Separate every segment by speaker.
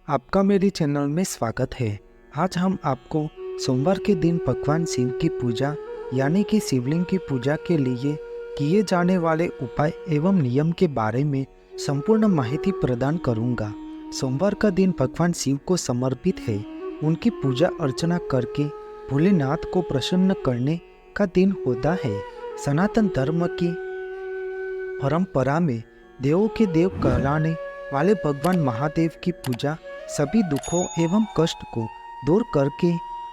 Speaker 1: आपका मेरे चैनल में स्वागत है। आज हम आपको सोमवार के दिन भगवान शिव की पूजा यानी कि शिवलिंग की पूजा के लिए किए जाने वाले उपाय एवं नियम के बारे में संपूर्ण माहिती प्रदान करूंगा। सोमवार का दिन भगवान शिव को समर्पित है। उनकी पूजा अर्चना करके भोलेनाथ को प्रसन्न करने का दिन होता है। सनातन धर्म की परंपरा में देवों के देव कहलाने वाले भगवान महादेव की पूजा सभी दुखों एवं कष्ट को दूर करके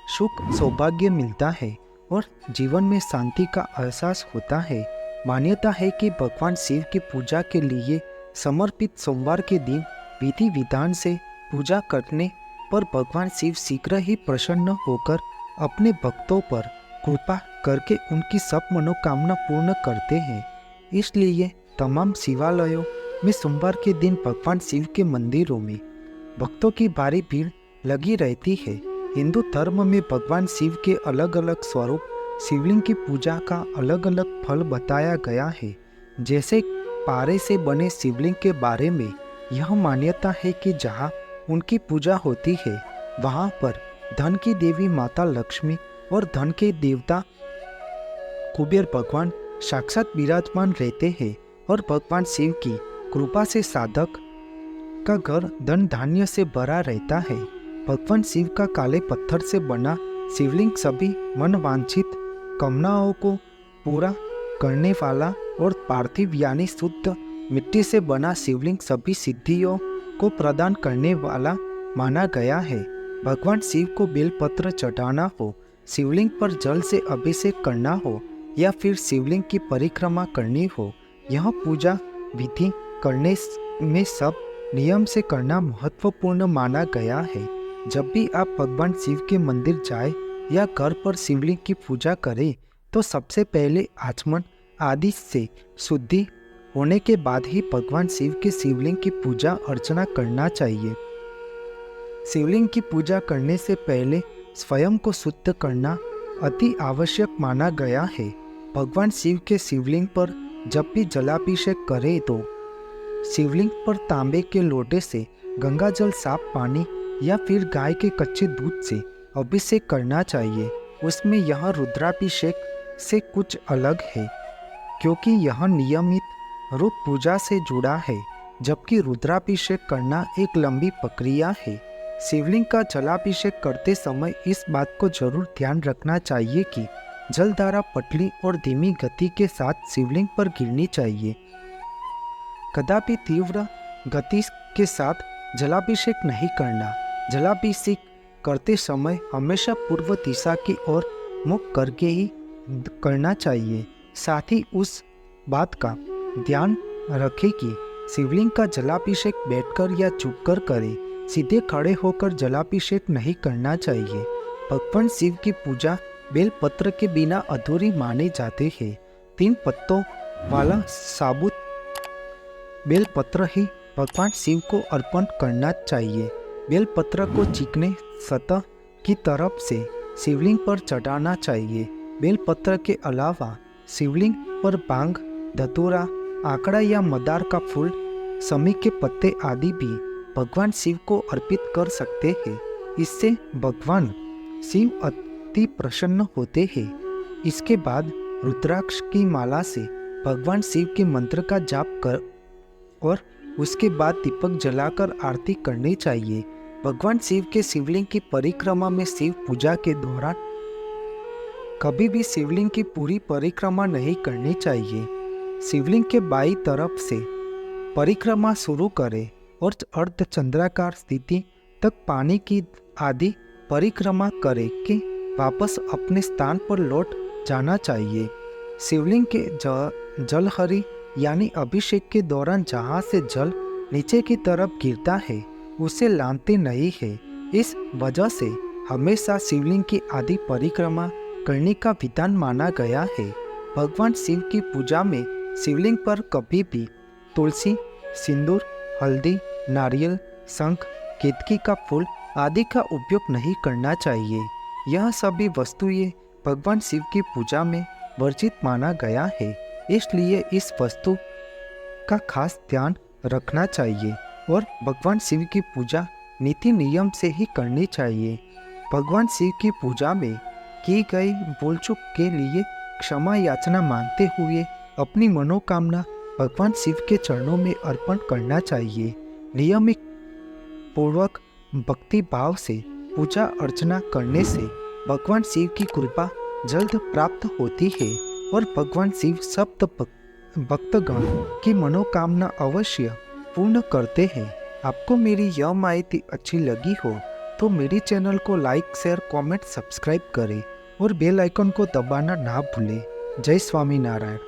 Speaker 1: सुख सौभाग्य मिलता है और जीवन में शांति का एहसास होता है। मान्यता है कि भगवान शिव की पूजा के लिए समर्पित सोमवार के दिन विधि विधान से पूजा करने पर भगवान शिव शीघ्र ही प्रसन्न होकर अपने भक्तों पर कृपा करके उनकी सब मनोकामना पूर्ण करते हैं। इसलिए तमाम शिवालयों में सोमवार के दिन भगवान शिव के मंदिरों में भक्तों की भारी भीड़ लगी रहती है। हिंदू धर्म में भगवान शिव के अलग अलग स्वरूप शिवलिंग की पूजा का अलग अलग फल बताया गया है। जैसे पारे से बने शिवलिंग के बारे में यह मान्यता है कि जहाँ उनकी पूजा होती है वहाँ पर धन की देवी माता लक्ष्मी और धन के देवता कुबेर भगवान साक्षात विराजमान रहते हैं और भगवान शिव की कृपा से साधक का घर धन धान्य से भरा रहता है। भगवान शिव का काले पत्थर से बना शिवलिंग सभी मनवांछित कामनाओं को पूरा करने वाला और पार्थिव यानी शुद्ध मिट्टी से बना शिवलिंग सभी सिद्धियों को प्रदान करने वाला माना गया है। भगवान शिव को बेलपत्र चढ़ाना हो, शिवलिंग पर जल से अभिषेक करना हो या फिर शिवलिंग की परिक्रमा करनी हो, यह पूजा विधि करने में सब नियम से करना महत्वपूर्ण माना गया है। जब भी आप भगवान शिव के मंदिर जाए या घर पर शिवलिंग की पूजा करें तो सबसे पहले आचमन आदि से शुद्धि होने के बाद ही भगवान शिव के शिवलिंग की पूजा अर्चना करना चाहिए। शिवलिंग की पूजा करने से पहले स्वयं को शुद्ध करना अति आवश्यक माना गया है। भगवान शिव के शिवलिंग पर जब भी जलाभिषेक करें तो शिवलिंग पर तांबे के लोटे से गंगा जल साफ पानी या फिर गाय के कच्चे दूध से अभिषेक करना चाहिए। उसमें यह रुद्राभिषेक से कुछ अलग है क्योंकि यह नियमित रूप पूजा से जुड़ा है, जबकि रुद्राभिषेक करना एक लंबी प्रक्रिया है। शिवलिंग का जलाभिषेक करते समय इस बात को जरूर ध्यान रखना चाहिए कि जलधारा पतली और धीमी गति के साथ शिवलिंग पर गिरनी चाहिए। कदापि तीव्र गति के साथ जलाभिषेक नहीं करना। जलाभिषेक करते समय हमेशा पूर्व दिशा की ओर मुख करके ही करना चाहिए। साथ ही उस बात का ध्यान रखें कि शिवलिंग का जलाभिषेक बैठकर या झुककर करें। सीधे खड़े होकर जलाभिषेक नहीं करना चाहिए। भगवान शिव की पूजा बेलपत्र के बिना अधूरी माने जाते हैं। 3 पत्तों वाला साबुत बेलपत्र ही भगवान शिव को अर्पण करना चाहिए। बेलपत्र को चिकने सतह की तरफ से शिवलिंग पर चढ़ाना चाहिए। बेलपत्र के अलावा शिवलिंग पर भांग, धतूरा, आंकड़ा या मदार का फूल, समी के पत्ते आदि भी भगवान शिव को अर्पित कर सकते हैं। इससे भगवान शिव अति प्रसन्न होते हैं। इसके बाद रुद्राक्ष की माला से भगवान शिव के मंत्र का जाप कर और उसके बाद दीपक जलाकर आरती करनी चाहिए। भगवान शिव के शिवलिंग की परिक्रमा में शिव पूजा के दौरान कभी भी शिवलिंग की पूरी परिक्रमा नहीं करनी चाहिए। शिवलिंग के बाईं तरफ से परिक्रमा शुरू करें और अर्धचंद्राकार स्थिति तक पानी की आदि परिक्रमा करें कि वापस अपने स्थान पर लौट जाना चाहिए। शिवलिंग के जलहरी यानी अभिषेक के दौरान जहाँ से जल नीचे की तरफ गिरता है उसे लांते नहीं है। इस वजह से हमेशा शिवलिंग की आदि परिक्रमा करने का विधान माना गया है। भगवान शिव की पूजा में शिवलिंग पर कभी भी तुलसी, सिंदूर, हल्दी, नारियल, शंख, केतकी का फूल आदि का उपयोग नहीं करना चाहिए। यह सभी वस्तुएं भगवान शिव की पूजा में वर्जित माना गया है, इसलिए इस वस्तु का खास ध्यान रखना चाहिए और भगवान शिव की पूजा नीति नियम से ही करनी चाहिए। भगवान शिव की पूजा में की गई भूलचूक के लिए क्षमा याचना मांगते हुए अपनी मनोकामना भगवान शिव के चरणों में अर्पण करना चाहिए। नियमित पूर्वक भक्ति भाव से पूजा अर्चना करने से भगवान शिव की कृपा जल्द प्राप्त होती है और भगवान शिव सब भक्तगण की मनोकामना अवश्य पूर्ण करते हैं। आपको मेरी यह माहिती अच्छी लगी हो तो मेरी चैनल को लाइक, शेयर, कमेंट, सब्सक्राइब करें और बेल आइकन को दबाना ना भूलें। जय स्वामीनारायण।